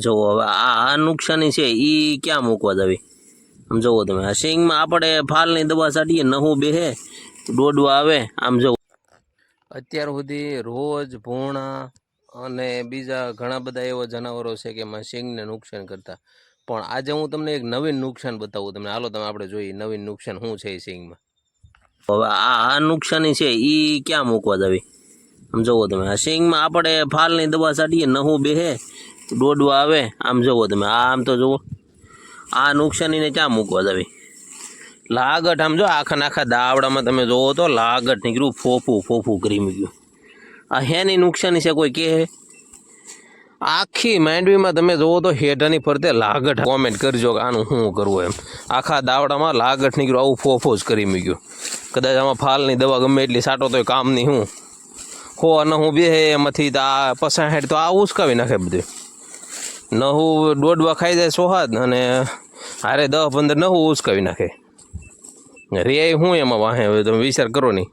જુઓ હવે આ નુકસાની છે એ ક્યાં મૂકવા જવી? આમ જુઓ તમે આ સિંગમાં આપણે ફાલની દવા છાંટીએ નહું બેહે દોડવા આવે. આમ જુઓ અત્યાર સુધી રોજ ભૂણા અને બીજા ઘણા બધા એવા જનાવરો છે કે એમાં સિંગને નુકસાન કરતા, પણ આજે હું તમને એક નવીન નુકસાન બતાવું તમને. હાલો તમે આપણે જોઈએ નવીન નુકસાન શું છે એ સિંગમાં. હવે આ નુકસાની છે એ ક્યાં મૂકવા જવી? આમ જુઓ તમે આ સિંગમાં આપણે ફાલની દવા છાંટીએ નહું બેહે દોડવા આવે. આમ જુઓ તમે આમ તો જુઓ આ નુકસાનીને ક્યાં મૂકવા જવી? લાગટ આમ જો આખા દાવડામાં તમે જોવો તો લાગટ નીકળ્યું, ફોફું કરી મૂક્યું. આ હેની નુકસાની છે કોઈ કહે? આખી માંડવીમાં તમે જોવો તો હેઠાની ફરતે લાગટ. કોમેન્ટ કરજો કે આનું શું કરવું એમ. આખા દાવડામાં લાગટ નીકળ્યું, આવું ફોફો જ કરી મૂક્યું. કદાચ આમાં ફાલની દવા ગમે એટલી છાંટો તો કામ નહીં. હું હો ન હું બે એમાંથી આ 65 તો આ ઉસકાવી નાખે બધું. નહું દોડવા ખાઈ જાય સોહાદ અને હારે 10-15 નહું ઉસકાવી નાખે. રે હું એમાં વાહે હવે તમે વિચાર કરો નહીં.